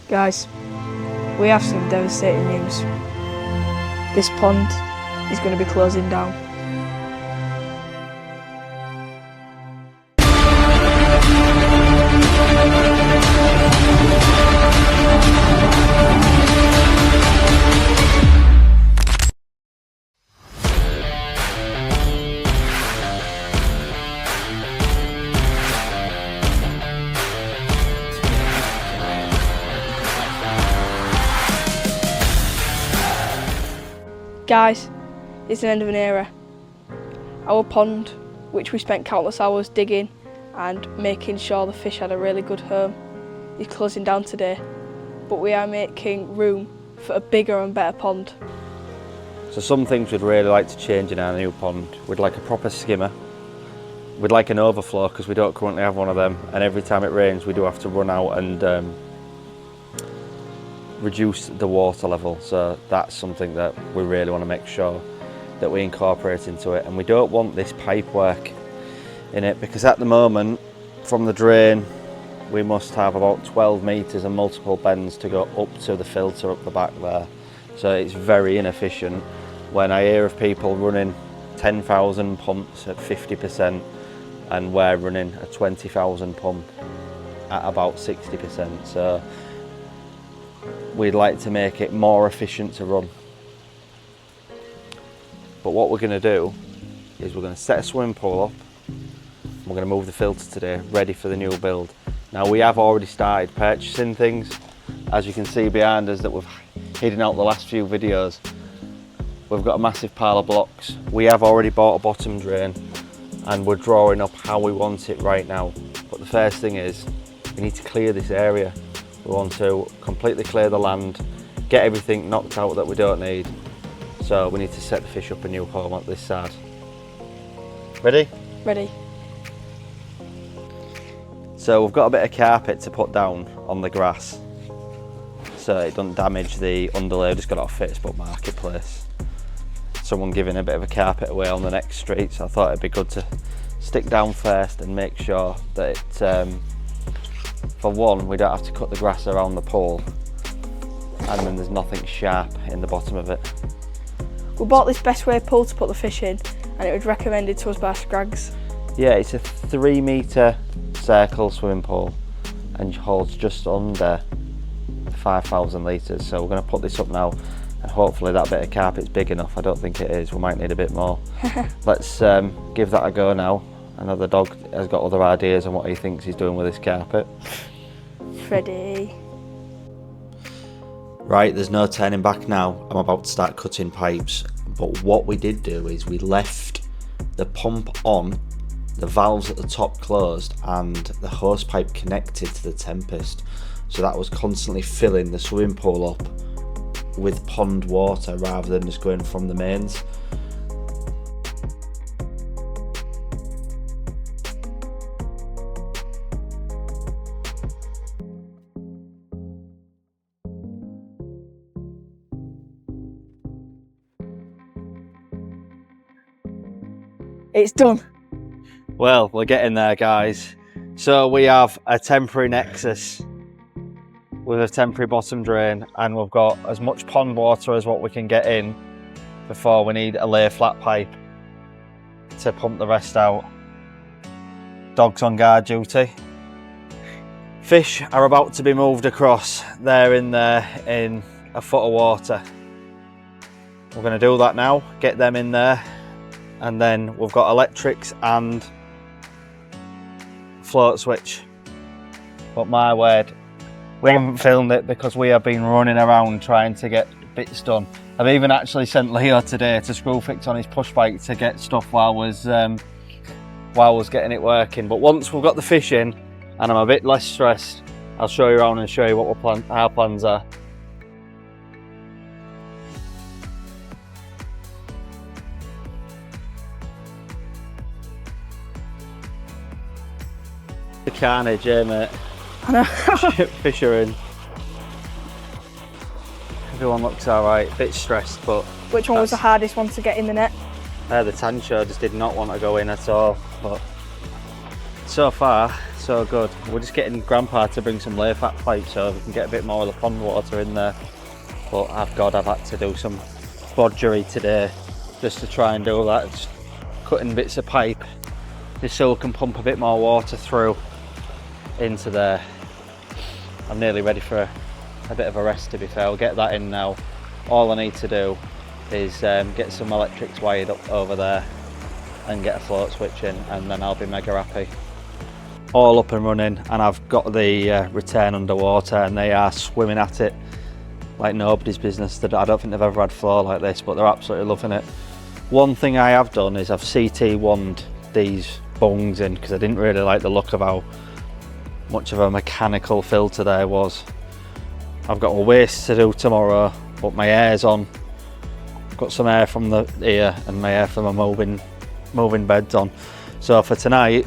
Guys, we have some devastating news. This pond is going to be closing down. Guys, it's the end of an era. Our pond, which we spent countless hours digging and making sure the fish had a really good home, is closing down today. But we are making room for a bigger and better pond. So some things we'd really like to change in our new pond. We'd like a proper skimmer. We'd like an overflow because we don't currently have one of them, and every time it rains we do have to run out and reduce the water level, so that's something that we really want to make sure that we incorporate into it. And we don't want this pipe work in it because at the moment from the drain we must have about 12 metres and multiple bends to go up to the filter up the back there, so it's very inefficient. When I hear of people running 10,000 pumps at 50% and we're running a 20,000 pump at about 60%, so we'd like to make it more efficient to run. But what we're going to do is we're going to set a swimming pool up and we're going to move the filter today, ready for the new build. Now we have already started purchasing things, as you can see behind us that we've hidden out the last few videos. We've got a massive pile of blocks. We have already bought a bottom drain and we're drawing up how we want it right now. But the first thing is we need to clear this area. We want to completely clear the land, get everything knocked out that we don't need. So we need to set the fish up a new home at this side. Ready? Ready. So we've got a bit of carpet to put down on the grass so it doesn't damage the underlay. Just got it off Facebook Marketplace. Someone giving a bit of a carpet away on the next street, so I thought it'd be good to stick down first and make sure that it for one, we don't have to cut the grass around the pool, and then there's nothing sharp in the bottom of it. We bought this Best Way pool to put the fish in, and it was recommended to us by Scrags. Yeah, it's a 3 metre circle swimming pool and holds just under 5,000 litres. So we're going to put this up now, and hopefully that bit of carpet's big enough. I don't think it is, we might need a bit more. Let's give that a go now. I know the dog has got other ideas on what he thinks he's doing with this carpet. Ready. Right, there's no turning back now. I'm about to start cutting pipes. But what we did do is we left the pump on, the valves at the top closed, and the hose pipe connected to the Tempest. So that was constantly filling the swimming pool up with pond water rather than just going from the mains. It's done. Well, we're getting there, guys. So we have a temporary nexus with a temporary bottom drain, and we've got as much pond water as what we can get in before we need a lay flat pipe to pump the rest out. Dog's on guard duty. Fish are about to be moved across. They're in there in a foot of water. We're going to do that now, get them in there, and then we've got electrics and float switch. But my word, we haven't filmed it because we have been running around trying to get bits done. I've even actually sent Leo today to screw fix on his push bike to get stuff while I was getting it working. But once we've got the fish in and I'm a bit less stressed, I'll show you around and show you what our plans are. The carnage, eh, mate? I know. Fish are in. Everyone looks alright, a bit stressed, but... Which one was the hardest one to get in the net? The tancho just did not want to go in at all, but So far, so good. We're just getting Grandpa to bring some lay fat pipes so we can get a bit more of the pond water in there. But I've had to do some bodgery today just to try and do that. Just cutting bits of pipe just so we can pump a bit more water through into there. I'm nearly ready for a bit of a rest, to be fair. I'll get that in now. All I need to do is get some electrics wired up over there and get a float switch in, and then I'll be mega happy. All up and running, and I've got the return underwater and they are swimming at it like nobody's business. I don't think they've ever had flow like this, but they're absolutely loving it. One thing I have done is I've CT1'd these bungs in because I didn't really like the look of how much of a mechanical filter there was. I've got a waste to do tomorrow, but my air's on. Got some air from the ear and my air from my moving beds on. So for tonight,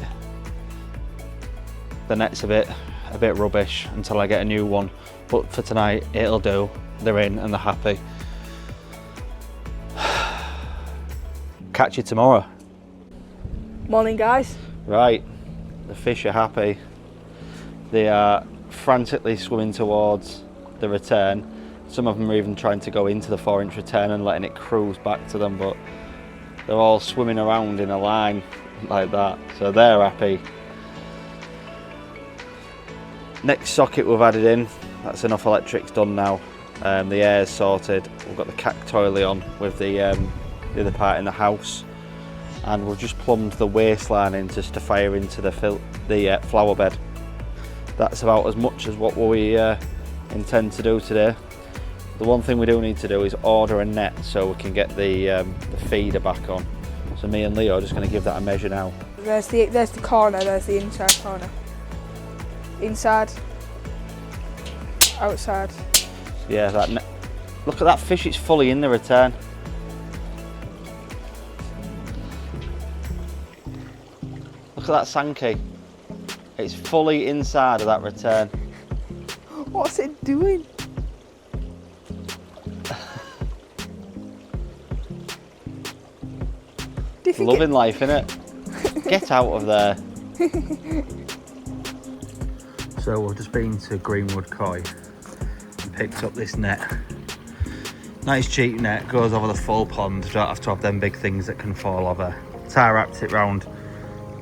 the net's a bit rubbish until I get a new one. But for tonight, it'll do. They're in and they're happy. Catch you tomorrow. Morning, guys. Right, the fish are happy. They are frantically swimming towards the return. Some of them are even trying to go into the 4-inch return and letting it cruise back to them, but they're all swimming around in a line like that, so they're happy. Next socket we've added in, that's enough electrics done now. The air's sorted. We've got the cactoily on with the other part in the house, and we've just plumbed the waistline in just to fire into the flower bed. That's about as much as what we intend to do today. The one thing we do need to do is order a net so we can get the feeder back on. So me and Leo are just going to give that a measure now. There's the corner, there's the inside corner. Inside, outside. Yeah, that net. Look at that fish, it's fully in the return. Look at that sankey. It's fully inside of that return. What's it doing? Loving life, innit? Get out of there. So we've just been to Humber Koi and picked up this net. Nice cheap net, goes over the full pond. You don't have to have them big things that can fall over. Tie wrapped it round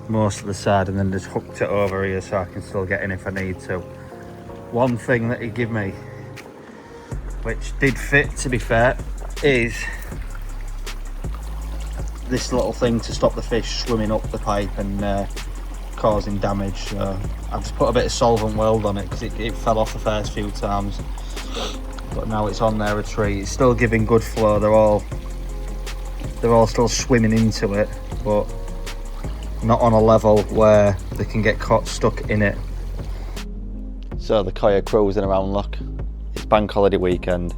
most of the side and then just hooked it over here so I can still get in if I need to. One thing that he gave me, which did fit to be fair, is this little thing to stop the fish swimming up the pipe and causing damage. So I've just put a bit of solvent weld on it because it fell off the first few times, but now it's on their retreat. It's still giving good flow. They're all still swimming into it, but not on a level where they can get caught stuck in it. So the koi are cruising around. Look, it's bank holiday weekend,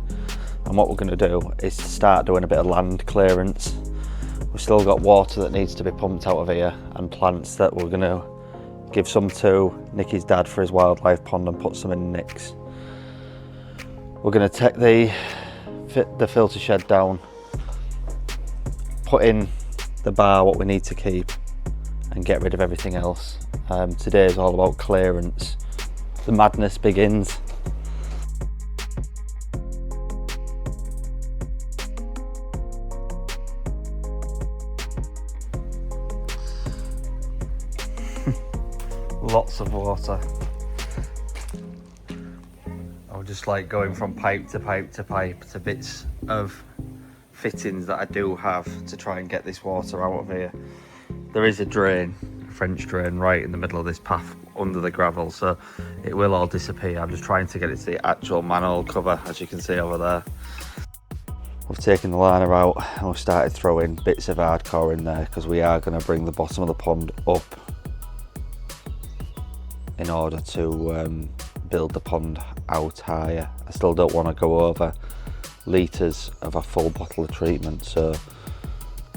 and what we're going to do is to start doing a bit of land clearance. We've still got water that needs to be pumped out of here and plants that we're going to give some to Niki's dad for his wildlife pond and put some in Nick's. We're going to take the filter shed down, put in the bar what we need to keep and get rid of everything else. Today is all about clearance. The madness begins. Lots of water. I'm just like going from pipe to pipe to pipe to bits of fittings that I do have to try and get this water out of here. There is a drain, a French drain, right in the middle of this path under the gravel, so it will all disappear. I'm just trying to get it to the actual manhole cover, as you can see over there. We've taken the liner out and we've started throwing bits of hardcore in there because we are going to bring the bottom of the pond up in order to build the pond out higher. I still don't want to go over litres of a full bottle of treatment, so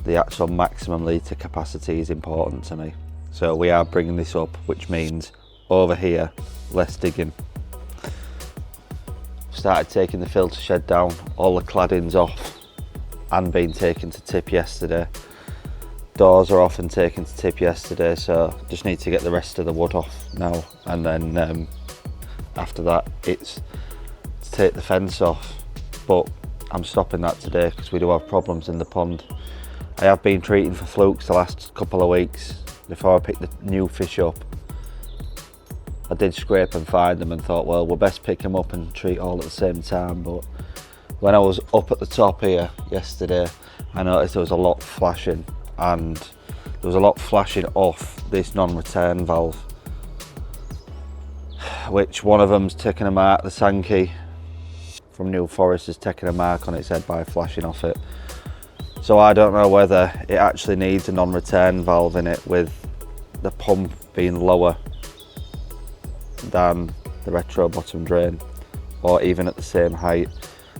the actual maximum litre capacity is important to me. So we are bringing this up, which means over here, less digging. Started taking the filter shed down, all the cladding's off and been taken to tip yesterday. doors are off and taken to tip yesterday, so just need to get the rest of the wood off now, and then after that it's to take the fence off. But I'm stopping that today because we do have problems in the pond. I have been treating for flukes the last couple of weeks before I picked the new fish up. I did scrape and find them and thought, well, we'll best pick them up and treat all at the same time. But when I was up at the top here yesterday, I noticed there was a lot flashing, and there was a lot flashing off this non-return valve, which one of them's taken a mark. The Sankey from New Forest has taken a mark on its head by flashing off it. So I don't know whether it actually needs a non-return valve in it, with the pump being lower than the retro bottom drain, or even at the same height.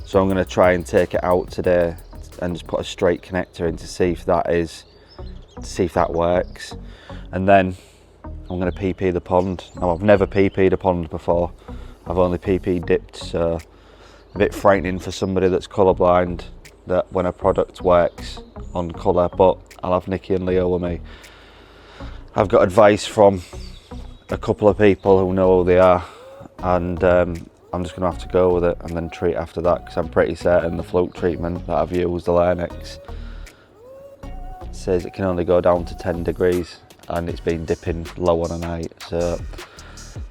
So I'm going to try and take it out today and just put a straight connector in to see if that works, and then I'm going to PP the pond. Now, I've never PP'd a pond before. I've only PP dipped, so a bit frightening for somebody that's colourblind that when a product works on colour, but I'll have Niki and Leo with me. I've got advice from a couple of people who know who they are, and I'm just going to have to go with it and then treat after that, because I'm pretty certain the fluke treatment that I've used, the Lennox, says it can only go down to 10 degrees, and it's been dipping low on a night. So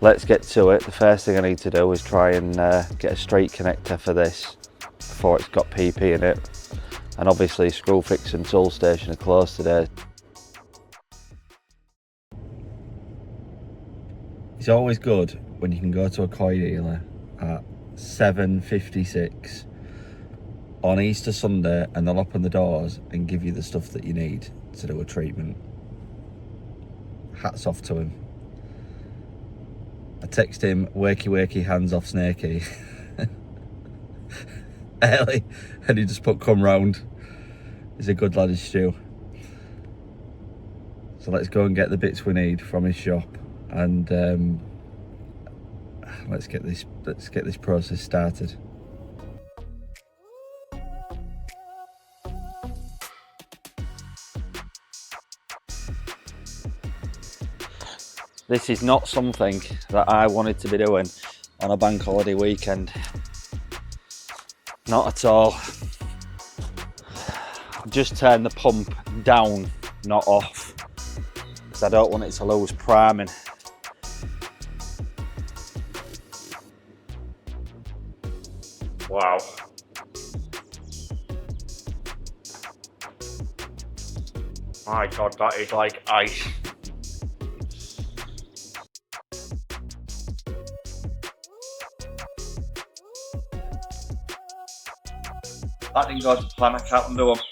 let's get to it. The first thing I need to do is try and get a straight connector for this before it's got PP in it, and obviously screw fix and tool station are closed today. It's always good when you can go to a koi dealer at 7:56 on Easter Sunday and they'll open the doors and give you the stuff that you need to do a treatment. Hats off to him. I text him, wakey wakey, hands off Snakey. Early, and he just put come round. He's a good lad, is Stu. So let's go and get the bits we need from his shop, and let's get this process started. This is not something that I wanted to be doing on a bank holiday weekend. Not at all. Just turn the pump down, not off, because I don't want it to lose priming. Wow. My God, that is like ice. That didn't go to plan, I can't undo them.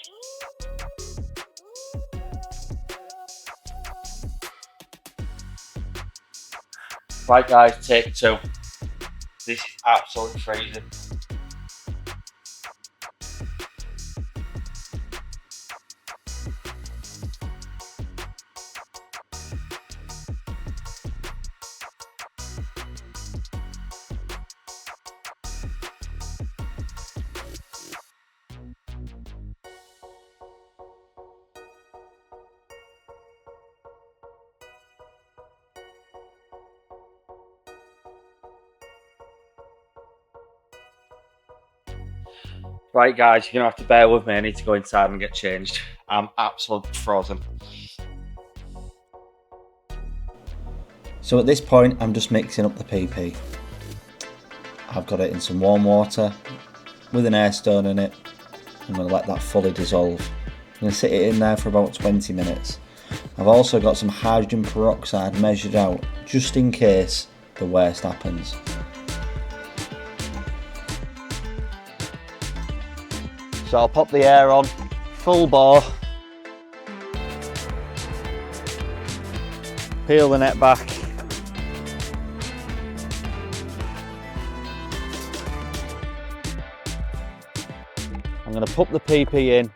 Right guys, take two. This is absolutely freezing. Right guys, you're gonna have to bear with me, I need to go inside and get changed. I'm absolutely frozen. So at this point, I'm just mixing up the PP. I've got it in some warm water with an air stone in it. I'm gonna let that fully dissolve. I'm gonna sit it in there for about 20 minutes. I've also got some hydrogen peroxide measured out, just in case the worst happens. So I'll pop the air on, full bore, peel the net back, I'm going to put the PP in,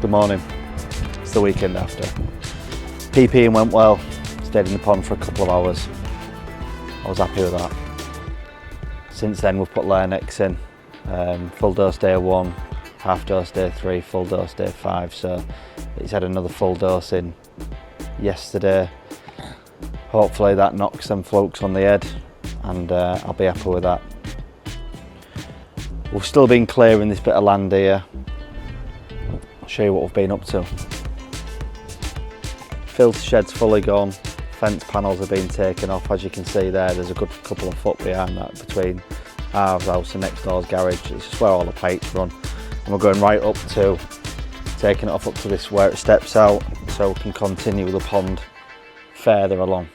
good morning, it's the weekend after. PPing went well, stayed in the pond for a couple of hours. I was happy with that. Since then we've put layer nets in, full dose day 1, half dose day 3, full dose day 5, so it's had another full dose in yesterday. Hopefully that knocks some flukes on the head, and I'll be happy with that. We've still been clearing this bit of land here. I'll show you what we've been up to. Filter shed's fully gone, fence panels have been taken off. As you can see there's a good couple of foot behind that between our house and next door's garage. It's just where all the pipes run. And we're going right up to, taking it off up to this where it steps out, so we can continue the pond further along.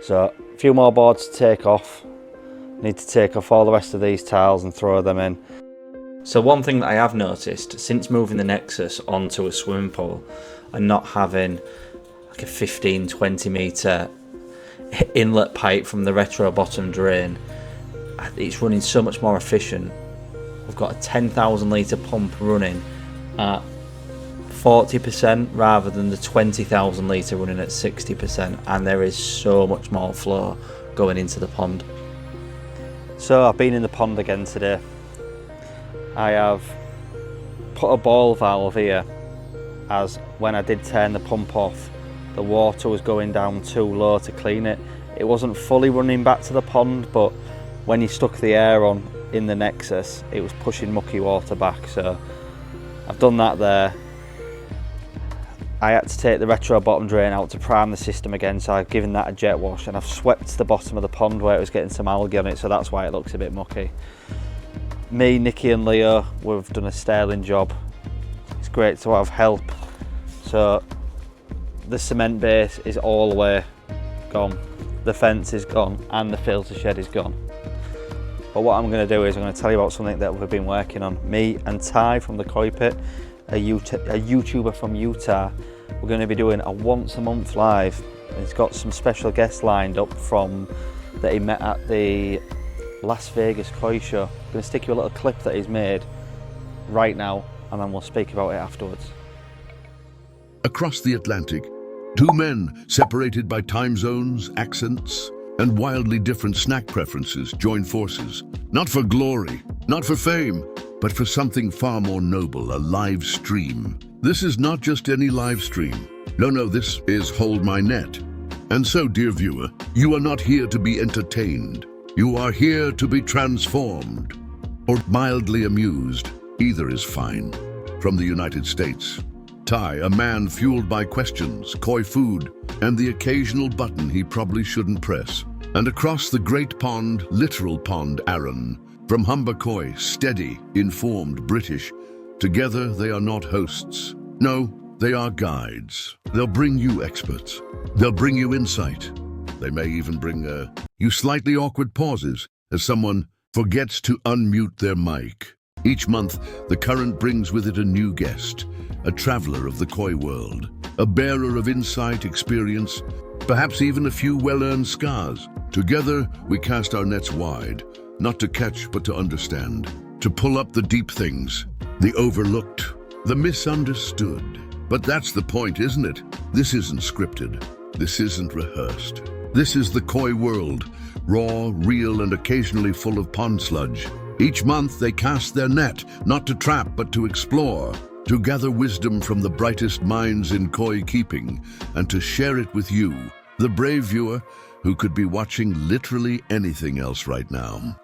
So a few more boards to take off. Need to take off all the rest of these tiles and throw them in. So one thing that I have noticed since moving the Nexus onto a swimming pool and not having like a 15-20 metre inlet pipe from the retro bottom drain, it's running so much more efficient. We've got a 10,000 litre pump running at 40% rather than the 20,000 litre running at 60%, and there is so much more flow going into the pond. So I've been in the pond again today. I have put a ball valve here, as when I did turn the pump off, the water was going down too low to clean it. It wasn't fully running back to the pond, but when you stuck the air on in the Nexus, it was pushing mucky water back, so I've done that there. I had to take the retro bottom drain out to prime the system again, so I've given that a jet wash, and I've swept the bottom of the pond where it was getting some algae on it, so that's why it looks a bit mucky. Me, Niki and Leo, we've done a sterling job. It's great to have help. So the cement base is all the way gone, the fence is gone, and the filter shed is gone. But what I'm going to do is I'm going to tell you about something that we've been working on. Me and Ty from the Koi Pit, a YouTuber from Utah, we're going to be doing a once a month live. And he's got some special guests lined up that he met at the Las Vegas Koi show. I'm going to stick you a little clip that he's made right now, and then we'll speak about it afterwards. Across the Atlantic, two men separated by time zones, accents, and wildly different snack preferences join forces. Not for glory, not for fame, but for something far more noble, a live stream. This is not just any live stream. No, this is Hold My Net. And so, dear viewer, you are not here to be entertained. You are here to be transformed, or mildly amused. Either is fine. From the United States, Ty, a man fueled by questions, koi food, and the occasional button he probably shouldn't press. And across the great pond, literal pond, Arron. From Humber Koi, steady, informed British. Together they are not hosts. No, they are guides. They'll bring you experts. They'll bring you insight. They may even bring you slightly awkward pauses as someone forgets to unmute their mic. Each month, The Current brings with it a new guest, a traveler of the koi world, a bearer of insight, experience, perhaps even a few well-earned scars. Together, we cast our nets wide, not to catch but to understand, to pull up the deep things, the overlooked, the misunderstood. But that's the point, isn't it? This isn't scripted. This isn't rehearsed. This is the koi world, raw, real, and occasionally full of pond sludge. Each month they cast their net, not to trap but to explore, to gather wisdom from the brightest minds in koi keeping, and to share it with you, the brave viewer, who could be watching literally anything else right now.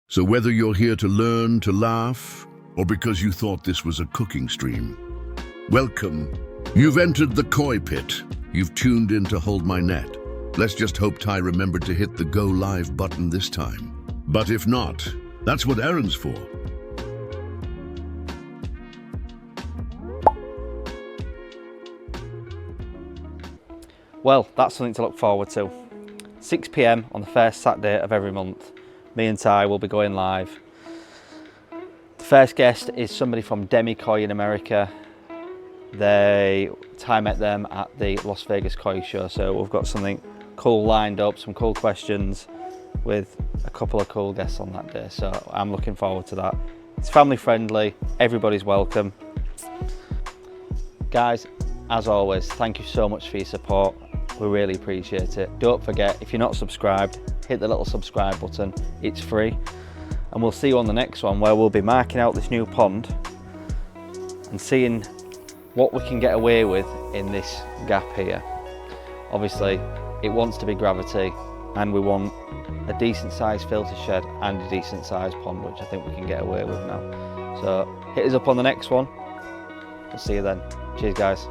So whether you're here to learn, to laugh, or because you thought this was a cooking stream, welcome. You've entered the Koi Pit. You've tuned in to Hold My Net. Let's just hope Ty remembered to hit the Go Live button this time. But if not, that's what Arron's for. Well, that's something to look forward to. 6 PM on the first Saturday of every month. Me and Ty will be going live. The first guest is somebody from Koi in America. Ty met them at the Las Vegas Koi show, so we've got something cool lined up, some cool questions with a couple of cool guests on that day, so I'm looking forward to that. It's family friendly, everybody's welcome. Guys, as always, thank you so much for your support. We really appreciate it. Don't forget, if you're not subscribed, hit the little subscribe button. It's free. And we'll see you on the next one, where we'll be marking out this new pond and seeing what we can get away with in this gap here. Obviously, it wants to be gravity, and we want a decent sized filter shed and a decent sized pond, which I think we can get away with now. So hit us up on the next one. We'll see you then. Cheers, guys.